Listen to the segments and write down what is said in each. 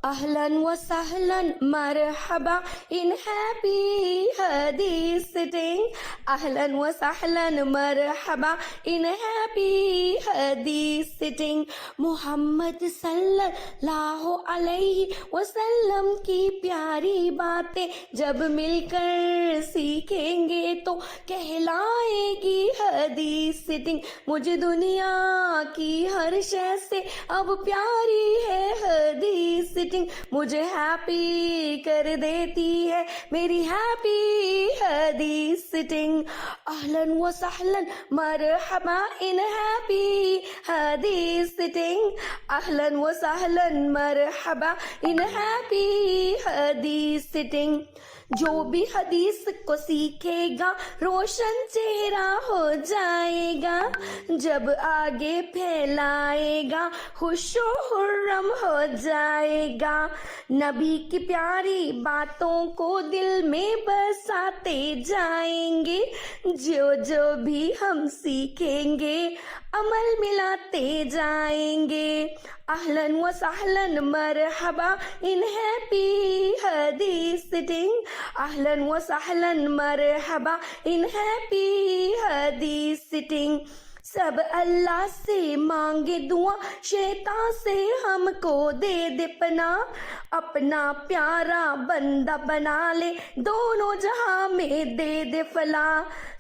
Ahlan wa sahlan marhaba in happy hadith sitting. Ahlan wa sahlan marhaba in happy hadith sitting. Muhammad sallallahu alaihi wasallam की प्यारी बातें जब मिलकर सीखेंगे तो कहलाएगी हदीस सिटिंग. मुझे दुनिया की हर शय से अब प्यारी है हदीस सिटिंग. मुझे हैप्पी कर देती है मेरी हैप्पी हदीस सिटिंग. अहलन व सहलन मरहबा इन हैप्पी हदीस सिटिंग. अहलन व सहलन मरहबा इन हैप्पी हदीस सिटिंग. जो भी हदीस को सीखेगा रोशन चेहरा हो जाएगा. जब आगे फैलाएगा खुशो खुर्रम हो जाएगा. नबी की प्यारी बातों को दिल में बसाते जाएंगे. जो जो भी हम सीखेंगे अमल मिलाते जाएंगे. अहलन व सहलन मरहबा इन हैप्पी हदीस सिटिंग. अहलन व सहलन मरहबा इन हैप्पी हदीस सिटिंग. सब अल्लाह से मांगे दुआ शैतान से हमको दे दे पना. अपना प्यारा बंदा बना ले दोनों जहां में दे दे फला.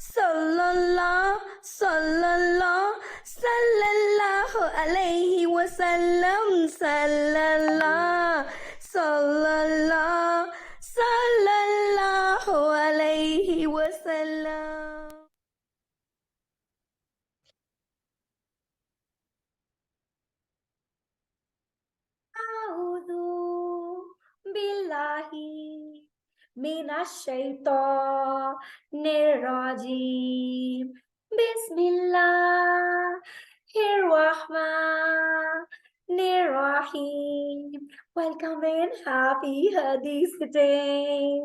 सल्लल्लाहु सल्लल्लाहु सल्लल्लाहु अलैहि वसल्लम. सल्लल्लाहु सल्लल्लाहु सल्लल्लाहु अलैहि वसल्लम. आऊज़ु बिल्लाहि मिनश शैतानिर रजीम. बिस्मिल्लाहिर रहमानिर रहीम. Welcome in happy hadith sitting.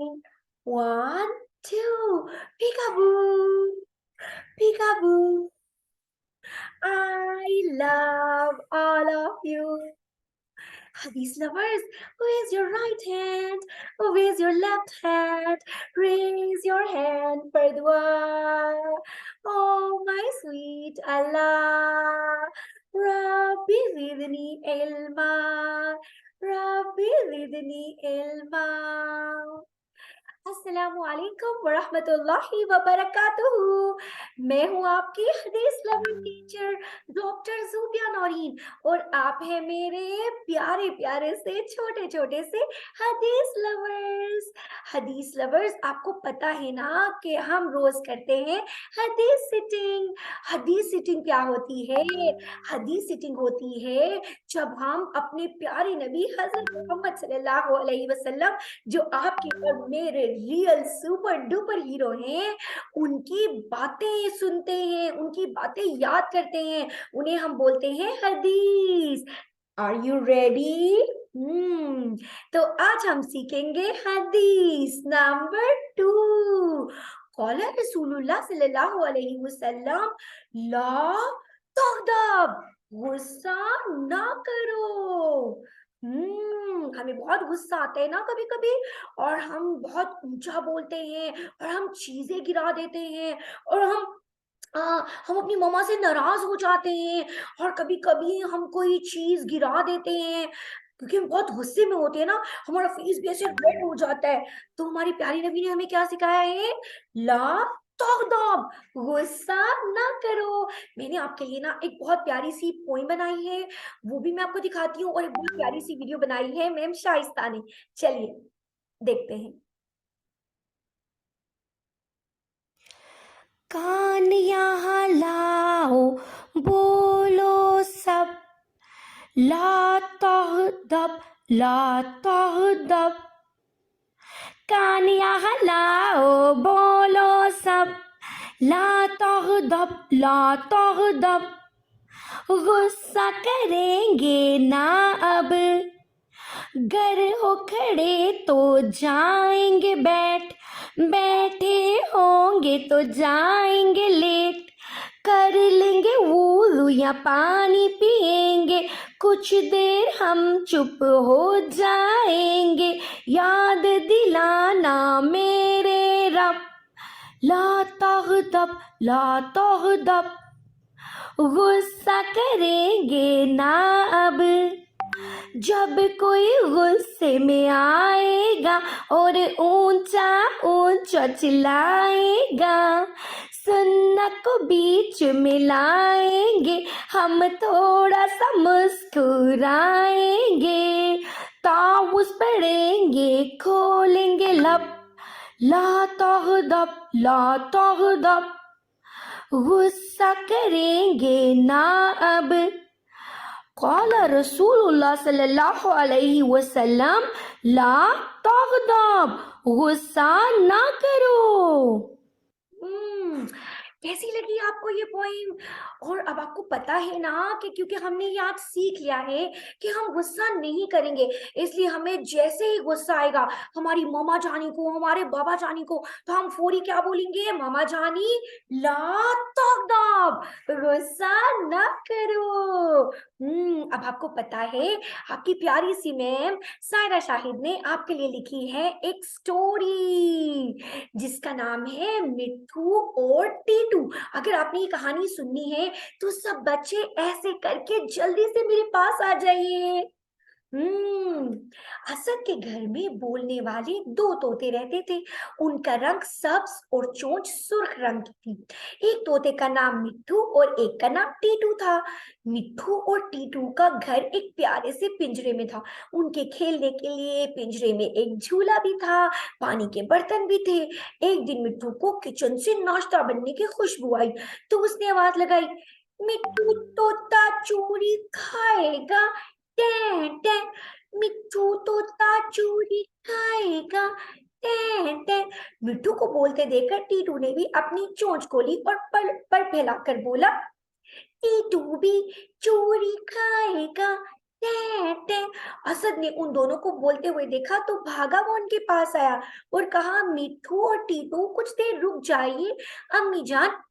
1, 2, peekaboo, peekaboo. I love all of you. Hadith lovers, who is your right hand? Who is your left hand? Raise your hand for dua. Oh, my sweet Allah. Rabbi zidni ilma. Rabbi zidni ilma. अस्सलामुअलैकुम वरहमतुल्लाहि वबरकातुहू. मैं हूँ आपकी हदीस lover teacher doctor ज़ूबिया Naureen और आप हैं मेरे प्यारे प्यारे से छोटे छोटे से हदीस लवर्स. हदीस लवर्स, आपको पता है ना कि हम रोज करते हैं हदीस सिटिंग. हदीस सिटिंग क्या होती है? हदीस सिटिंग होती है जब हम अपने प्यारे नबी हजरत मोहम्मद सल्लल्लाहु अलैहि वसल्लम, जो आपके और मेरे रियल सुपर डुपर हीरो हैं, उनकी बातें सुनते हैं, उनकी बातें याद करते हैं. उन्हें हम बोलते हैं हदीस. Are you ready? तो आज हम सीखेंगे हदीस नंबर 2. कौला रसूलुल्लाह सल्लल्लाहु अलैहि वसल्लम ला तग़दब, गुस्सा ना करो. हमें बहुत गुस्सा आता है ना कभी कभी, और हम बहुत ऊंचा बोलते हैं और हम चीजें गिरा देते हैं और हम अपनी मम्मा से नाराज हो जाते हैं और कभी कभी हम कोई चीज गिरा देते हैं क्योंकि हम बहुत गुस्से में होते हैं ना. हमारा फेस भी ऐसे रेड हो जाता है. तो हमारी प्यारी नबी ने हमें क्या सिखाया है? ला तग़दब, गुस्सा ना करो. मैंने आपके लिए ना एक बहुत प्यारी सी पोइम बनाई है, वो भी मैं आपको दिखाती हूँ, और एक बहुत प्यारी सी वीडियो बनाई है मैम शाइस्ता ने. चलिए देखते हैं. कान यहाँ लाओ, बोलो सब, ला तग़दब, ला तग़दब. कान यहाँ लाओ, बोलो सब, ला तग़दब, ला तग़दब. गुस्सा करेंगे ना अब, गर हो खड़े तो जाएंगे बैठ, बैठे होंगे तो जाएंगे लेट. कर लेंगे वुज़ू या पानी पिएंगे, कुछ देर हम चुप हो जाएंगे, याद दिलाना मेरे रब, ला तग़दब ला तग़दब, गुस्सा करेंगे ना अब। जब कोई गुस्से में आएगा और ऊंचा ऊंचा चिल्लाएगा, सुन्नत को बीच में लाएंगे, हम थोड़ा सा मुस्कुराएंगे, ताउस पढ़ेंगे खोलेंगे लब, ला तग़दब ला तग़दब, गुस्सा करेंगे ना अब। क़ाल रसूलुल्लाह सल्लल्लाहु अलैहि वसल्लम, ला तग़दब, गुस्सा ना करो। कैसी लगी आपको ये पोएम? और अब आपको पता है ना कि क्योंकि हमने ये आज सीख लिया है कि हम गुस्सा नहीं करेंगे, इसलिए हमें जैसे ही गुस्सा आएगा हमारी मामा जानी को, हमारे बाबा जानी को, तो हम फौरी क्या बोलेंगे? मामा जानी, ला तग़दब, गुस्सा ना करो। अब आपको पता है, आपकी प्यारी सी मैम सायरा शाहिद ने आपके लिए लिखी है एक स्टोरी जिसका नाम है मिट्ठू और टीटू। अगर आपने ये कहानी सुननी है तो सब बच्चे ऐसे करके जल्दी से मेरे पास आ जाइए। असद के घर में बोलने वाले दो तोते रहते थे। उनका रंग सब्ज और चोंच सुर्ख रंग की थी। एक तोते का नाम मिट्ठू और एक का नाम टीटू था। मिट्ठू और टीटू का घर एक प्यारे से पिंजरे में था। उनके खेलने के लिए पिंजरे में एक झूला भी था, पानी के बर्तन भी थे। एक दिन मिट्ठू को किचन से नाश्ता बनने की खुशबू आई तो उसने आवाज लगाई, मिट्ठू तोता चूरी खाएगा, टें टें, मिट्ठू तोता चूरी खाएगा, टें टें। मिट्ठू को बोलते देखकर टीटू ने भी अपनी चोंच खोली और पर फैलाकर बोला, टीटू भी चोरी खाएगा, टें टें। असद ने उन दोनों को बोलते हुए देखा तो भागा वो उनके पास आया और कहा, मिट्ठू और टीटू कुछ देर रुक जाइए, अम्मी जान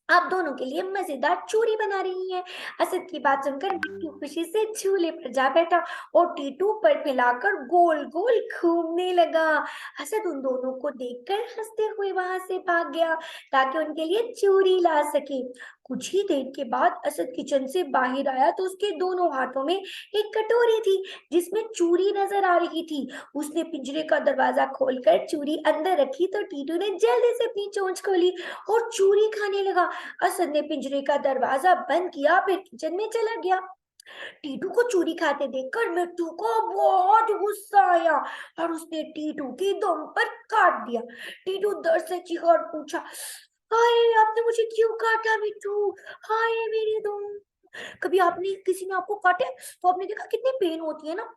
आप दोनों के लिए मजेदार चूरी बना रही हैं। असद की बात सुनकर मिट्टू खुशी से झूले पर जा बैठा और टीटू पर फैलाकर गोल गोल घूमने लगा। असद उन दोनों को देखकर हंसते हुए वहां से भाग गया ताकि उनके लिए चूरी ला सके। कुछ ही देर के बाद असद किचन से बाहर आया तो उसके दोनों हाथों में एक कटोरी थी जिसमें चूरी नजर आ रही थी। उसने पिंजरे का दरवाजा खोलकर चूरी अंदर रखी तो टीटू ने जल्दी से अपनी चोंच खोली और चूरी खाने लगा। असद ने पिंजरे का दरवाजा बंद किया फिर किचन में चला गया। टीटू को चूरी खाते देखकर मिट्टू को बहुत गुस्सा आया और उसने टीटू की दुम पर काट दिया। टीटू दर्द से चीखा और पूछा, हाय आपने मुझे क्यों काटा मिट्टू, हाय मेरी दुम। कभी आपने किसी ने आपको काटे तो आपने देखा कितनी पेन होती है ना।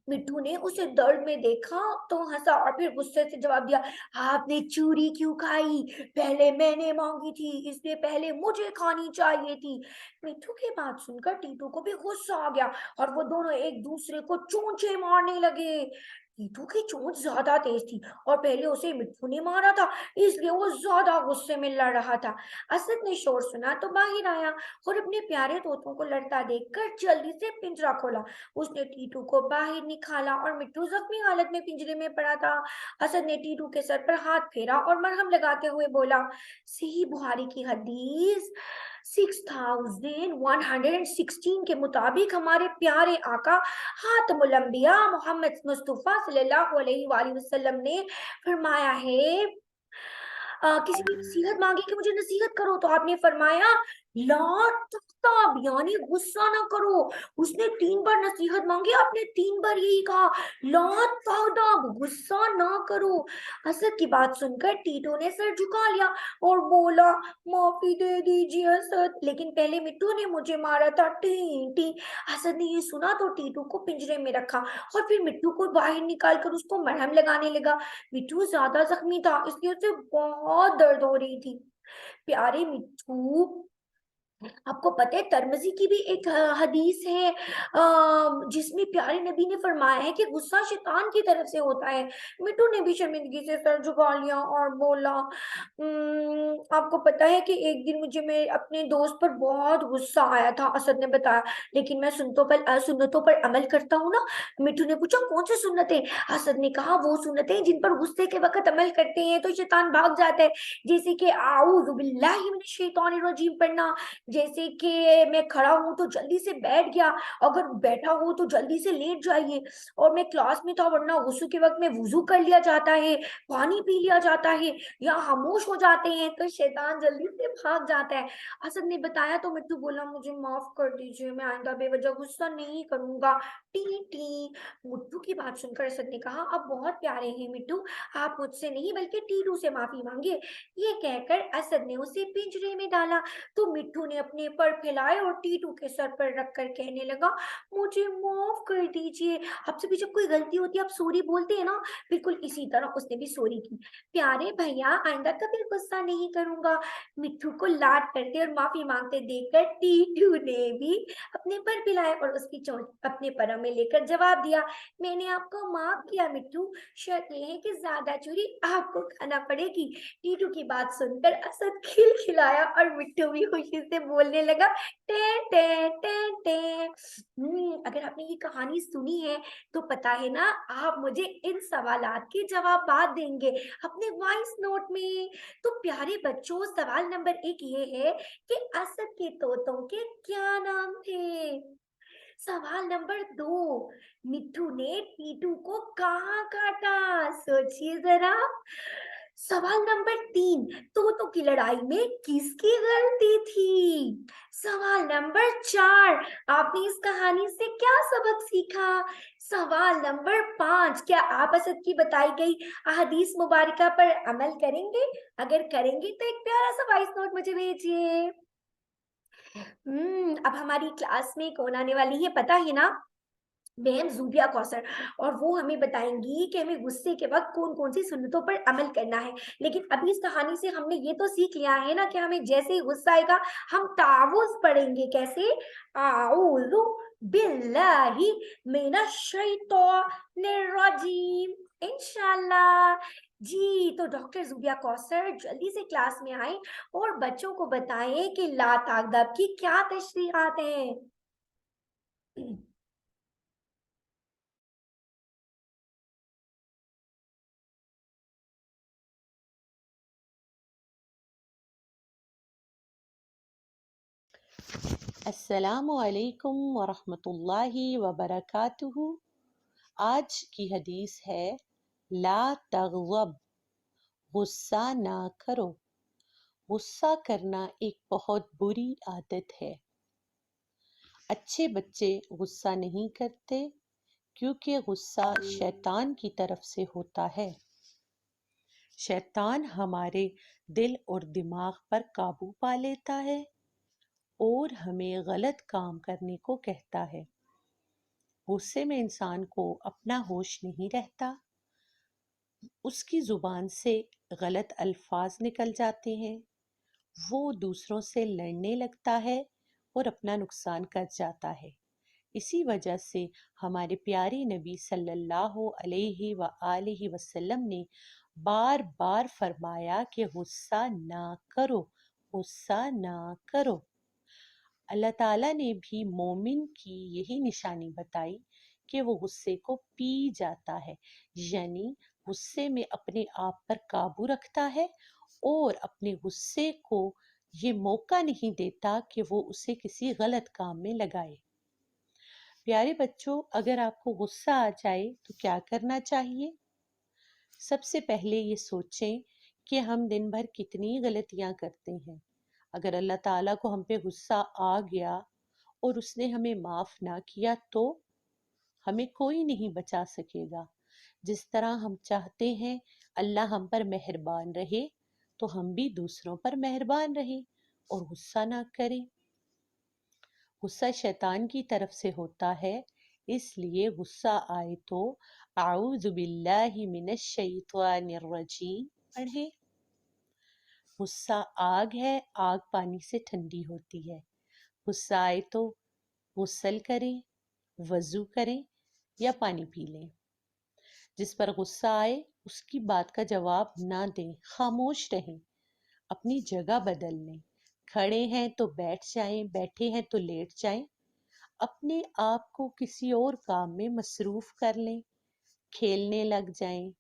मिट्टू ने उसे दर्द में देखा तो हंसा और फिर गुस्से से जवाब दिया, आपने चूरी क्यों खाई, पहले मैंने मांगी थी इसलिए पहले मुझे खानी चाहिए थी। मिट्टू की बात सुनकर टीटू को भी गुस्सा आ गया और वो दोनों एक दूसरे को चोंचे मारने लगे। टीटू की चोंच ज्यादा तेज थी और पहले उसे मिट्टू ने मारा था इसलिए वो ज्यादा गुस्से में लड़ रहा था। असद ने शोर सुना तो बाहर आया और अपने प्यारे तोतों को लड़ता देखकर जल्दी से पिंजरा खोला। उसने टीटू को बाहर निकाला और मिट्टू जख्मी हालत में पिंजरे में पड़ा था। असद ने टीटू के सर पर हाथ फेरा और मरहम लगाते हुए बोला, सही बुखारी की हदीस 6116 के मुताबिक हमारे प्यारे आका खातमुल अंबिया मोहम्मद मुस्तफा सल्लल्लाहु अलैहि वसल्लम ने फरमाया है, किसी ने नसीहत मांगी कि मुझे नसीहत करो तो आपने फरमाया, ला तख्ताब यानी गुस्सा ना करो। उसने 3 बार नसीहत मांगी, आपने 3 बार यही कहा, ला तख्ताब गुस्सा ना करो। असद की बात सुनकर टीटू ने सर झुका लिया और बोला, माफी दे दीजिए असद, लेकिन पहले मिट्टू ने मुझे मारा था, टी टी। असद ने ये सुना तो टीटू को पिंजरे में रखा और फिर मिट्टू को बाहर निकाल कर उसको मरहम लगाने लगा। मिट्टू ज्यादा जख्मी था इसलिए उसे बहुत दर्द हो रही थी। प्यारे मिट्टू, आपको पता है तिरमिज़ी की भी एक हदीस है जिसमें प्यारे नबी ने फरमाया है कि गुस्सा शैतान की तरफ से होता है। मिट्टू ने भी शर्मिंदगी से सर झुका लिया और बोला आपको पता है कि एक दिन मुझे मेरे अपने दोस्त पर बहुत गुस्सा आया था, असद ने बताया, लेकिन मैं सुन्नतों पर अमल करता हूँ ना। मिट्टू ने पूछा कौन सी सुन्नतें? असद ने कहा वो सुन्नतें जिन पर गुस्से के वक्त अमल करते हैं तो शैतान भाग जाता है, जैसे कि आऊज़ु बिल्लाहि मिनश शैतानिर रजीम पढ़ना, जैसे कि मैं खड़ा हूँ तो जल्दी से बैठ गया, अगर बैठा हूँ तो जल्दी से लेट जाइए, और मैं क्लास में था वरना वुज़ू के वक्त में वुज़ू कर लिया जाता है, पानी पी लिया जाता है या खामोश हो जाते हैं तो शैतान जल्दी से भाग जाता है। असद ने बताया तो मिट्टू बोला मुझे माफ कर दीजिए, मैं आइंदा बेवजह गुस्सा नहीं करूंगा। टी टी मिट्टू की बात सुनकर असद ने कहा आप बहुत प्यारे हैं मिट्टू, आप मुझसे नहीं बल्कि टीटू से माफी मांगे। ये कहकर असद ने उसे पिंजरे में डाला तो मिट्टू ने अपने पर फैलाए और टीटू के सर पर रखकर कहने लगा मुझे माफ कर दीजिए। आपसे भी जब कोई गलती होती है आप सॉरी बोलते हैं ना, बिल्कुल इसी तरह उसने भी सॉरी की। प्यारे भैया आइंदा कभी गुस्सा नहीं करूंगा। मिट्टू को लाड करते और माफी मांगते देखकर टीटू ने भी अपने पर फैलाए और उसकी चोंच अपने परों में लेकर जवाब दिया मैंने आपको माफ किया मिट्टू, शर्त यह है कि ज्यादा चोरी आपको खाना पड़ेगी। टीटू की बात सुनकर असद खिलखिलाया और मिट्टू भी खुशी से बोलने लगा टे टे टे टे। अगर आपने ये कहानी सुनी है तो पता है ना आप मुझे इन सवालात के जवाब बाद देंगे अपने वॉइस नोट में। तो प्यारे बच्चों सवाल नंबर 1 ये है कि असद के तोतों के क्या नाम थे? सवाल नंबर 2, मिट्ठू ने टीटू को कहाँ काटा? सोचिए जरा। सवाल नंबर 3, तोतों की लड़ाई में किसकी गलती थी? सवाल नंबर 4, आपने इस कहानी से क्या सबक सीखा? सवाल नंबर 5, क्या आप असद की बताई गई अहदीस मुबारका पर अमल करेंगे? अगर करेंगे तो एक प्यारा सा वॉइस नोट मुझे भेजिए। अब हमारी क्लास में कौन आने वाली है पता है ना? मैम ज़ूबिया कौसर, और वो हमें बताएँगी कि हमें गुस्से के वक़्त कौन-कौन सी सुन्नतों पर अमल करना है। लेकिन अभी इस कहानी से हमने ये तो सीख लिया है ना कि हमें जैसे ही गुस्सा आएगा हम तावुज़ पढ़ेंगे कैसे? आऊज़ु बिल्लाहि मिनश शैतानिर रजीम इंशाअल्लाह। जी, तो डॉक्टर ज़ूबिया कौसर जल्दी से क्लास में आएँ और बच्चों को बताएँ कि ला ताग़दब की क्या तशरीहात हैं। अस्सलामु अलैकुम वरहमतुल्लाहि वबरकातुहू। आज की हदीस है ला तग़ज़ब, गुस्सा ना करो। गुस्सा करना एक बहुत बुरी आदत है। अच्छे बच्चे गुस्सा नहीं करते क्योंकि गुस्सा शैतान की तरफ से होता है। शैतान हमारे दिल और दिमाग पर काबू पा लेता है और हमें गलत काम करने को कहता है। गुस्से में इंसान को अपना होश नहीं रहता, उसकी ज़ुबान से गलत अल्फाज निकल जाते हैं, वो दूसरों से लड़ने लगता है और अपना नुकसान कर जाता है। इसी वजह से हमारे प्यारे नबी सल्लल्लाहु अलैहि आलिहि वसल्लम ने बार बार फरमाया कि गुस्सा ना करो, गुस्सा ना करो। अल्लाह ताला ने भी मोमिन की यही निशानी बताई कि वो गुस्से को पी जाता है, यानी गुस्से में अपने आप पर काबू रखता है और अपने गुस्से को ये मौका नहीं देता कि वो उसे किसी गलत काम में लगाए। प्यारे बच्चों, अगर आपको गुस्सा आ जाए तो क्या करना चाहिए? सबसे पहले ये सोचें कि हम दिन भर कितनी गलतियां करते हैं। अगर अल्लाह ताला को हम पे गुस्सा आ गया और उसने हमें माफ ना किया तो हमें कोई नहीं बचा सकेगा। जिस तरह हम चाहते हैं अल्लाह हम पर मेहरबान रहे, तो हम भी दूसरों पर मेहरबान रहे और गुस्सा ना करें। गुस्सा शैतान की तरफ से होता है, इसलिए गुस्सा आए तो आऊज़ु बिल्लाहि मिनश शैतानिर रजीम पढ़ें। गुस्सा आग है, आग पानी से ठंडी होती है। गुस्सा आए तो गुस्सल करें, वज़ू करें या पानी पी लें। जिस पर गुस्सा आए उसकी बात का जवाब ना दें, खामोश रहें, अपनी जगह बदल लें। खड़े हैं तो बैठ जाएं, बैठे हैं तो लेट जाएं। अपने आप को किसी और काम में मसरूफ कर लें, खेलने लग जाएं।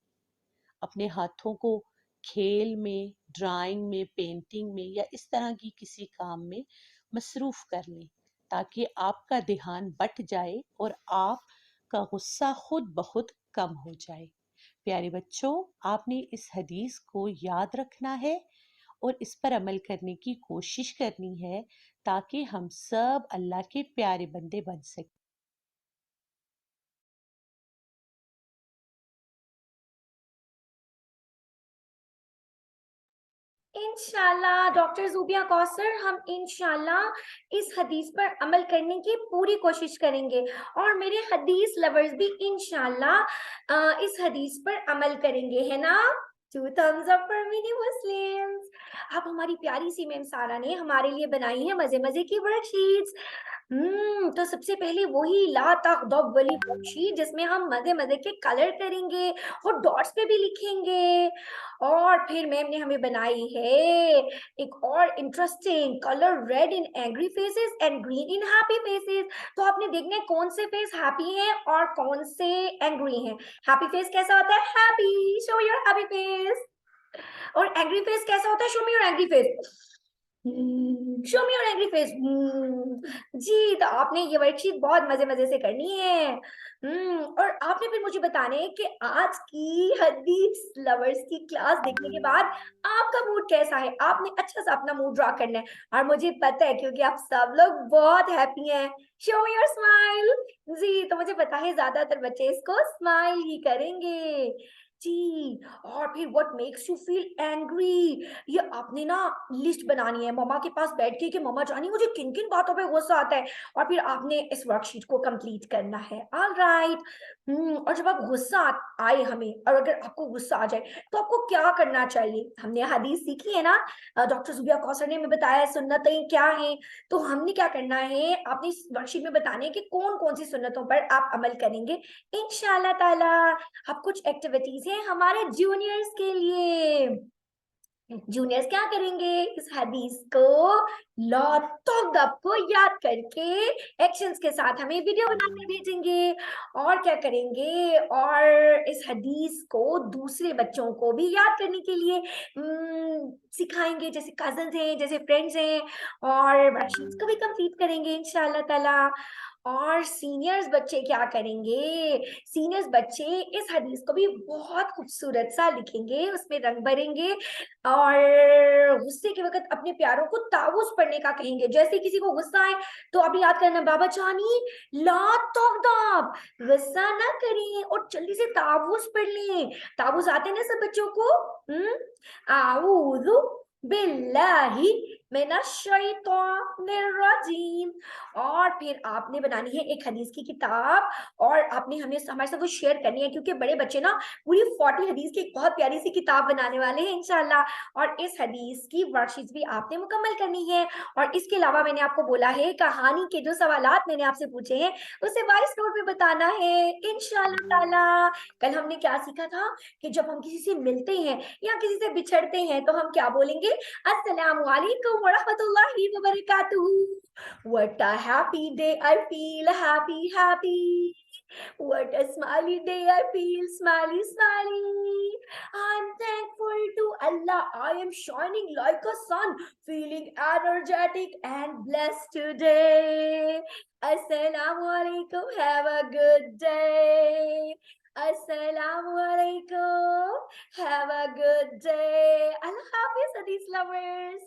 अपने हाथों को खेल में, ड्राइंग में, पेंटिंग में या इस तरह की किसी काम में मसरूफ कर लें, ताकि आपका ध्यान बट जाए और आपका गुस्सा खुद ब खुद कम हो जाए। प्यारे बच्चों, आपने इस हदीस को याद रखना है और इस पर अमल करने की कोशिश करनी है, ताकि हम सब अल्लाह के प्यारे बंदे बन सकें। इंशाल्लाह डॉक्टर ज़ूबिया कौसर, हम इंशाल्लाह इस हदीस पर अमल करने की पूरी कोशिश करेंगे और मेरे हदीस लवर्स भी इंशाल्लाह इस हदीस पर अमल करेंगे, है ना? 2 thumbs up for mini Muslims. अब हमारी प्यारी सी मैम सारा ने हमारे लिए बनाई है मज़े-मज़े की वर्कशीट्स। तो सबसे पहले वही ला तग़दब वाली वर्कशीट जिसमें हम मज़े-मज़े के कलर करेंगे और डॉट्स पे भी लिखेंगे। और फिर मैम ने हमें बनाई है एक और interesting colour red in angry faces and green in happy faces. तो आपने देखना है कौन से फेस हैप्पी हैं और कौन से एंग्री हैं। हैप्पी फेस कैसा होता है? Happy, show your happy face. और एंग्री फेस कैसा होता है? Show me your angry face. Show me your angry face. जी, तो आपने ये वर्कशीट बहुत मजे-मजे से करनी है। और आपने फिर मुझे बताना है कि आज की हदीस लवर्स की क्लास देखने के बाद आपका मूड कैसा है? आपने अच्छा-सा अपना मूड ड्रा करना है और मुझे पता है क्योंकि आप सब लोग बहुत हैप्पी हैं। Show me your smile. जी, तो मुझे पता है ज़्यादातर बच्चे इसको स्माइल ही करेंगे। जी, और फिर what makes you feel angry? ये आपने ना लिस्ट बनानी है मम्मा के पास बैठ के कि मम्मा जानी मुझे किन-किन बातों पे गुस्सा आता है और फिर आपने इस वर्कशीट को कंप्लीट करना है। ऑलराइट। और जब आप गुस्सा आए हमें और अगर आपको गुस्सा आ जाए तो आपको क्या करना चाहिए? हमने हदीस सीखी है ना, डॉक्टर ज़ुबिया कौसर ने हमें बताया है सुन्नतें क्या हैं। तो हमने क्या करना है, आपने इस वर्कशीट में बताना है कि कौन-कौन सी सुन्नतों पर आप अमल करेंगे इंशाअल्लाह ताला। अब कुछ एक्टिविटीज़ हैं हमारे जूनियर्स के लिए। जूनियर्स क्या करेंगे? इस हदीस को लौतों को याद करके एक्शंस के साथ हमें वीडियो बनाकर भेजेंगे और क्या करेंगे और इस हदीस को दूसरे बच्चों को भी याद करने के लिए सिखाएंगे, जैसे कजन्स हैं, जैसे फ्रेंड्स हैं और वर्कशीट्स को भी कंप्लीट करेंगे इंशाल्लाह ताला। और सीनियर्स बच्चे क्या करेंगे? सीनियर्स बच्चे इस हदीस को भी बहुत खूबसूरत सा लिखेंगे, उसमें रंग भरेंगे और गुस्से के वक़्त अपने प्यारों को ताउज़ पढ़ने का कहेंगे। जैसे किसी को गुस्सा आए तो आप याद करना बाबा जानी ला तग़दब, गुस्सा ना करें और जल्दी से ताउज़ पढ़ लें। ताउज़ आते हैं ना सब बच्चों को? हुँ? आऊज़ु बिल्लाहि मिनश शैतानिर रजीम। और फिर आपने बनानी है एक हदीस की किताब और आपने हमें हमारे साथ वो शेयर करनी है क्योंकि बड़े बच्चे ना पूरी 40 हदीस की एक बहुत प्यारी सी किताब बनाने वाले हैं इंशाल्लाह। और इस हदीस की वर्कशीट्स भी आपने मुकम्मल करनी है और इसके अलावा मैंने आपको बोला है कहानी के जो सवालात मैंने आपसे पूछे हैं उसे वॉइस नोट में बताना है इंशाल्लाह ताला। कल हमने क्या सीखा था कि जब हम किसी से मिलते हैं या किसी से बिछड़ते हैं तो हम क्या बोलेंगे? अस्सलामु अलैकुम व रहमतुल्लाहि व बरकातुहू। What a happy day I feel happy, happy. What a smiley day I feel smiley, smiley. I'm thankful to Allah. I am shining like a sun, feeling energetic and blessed today. Assalamu alaikum. Have a good day. Assalamu alaikum. Have a good day. Allah Hafiz, Hadith lovers.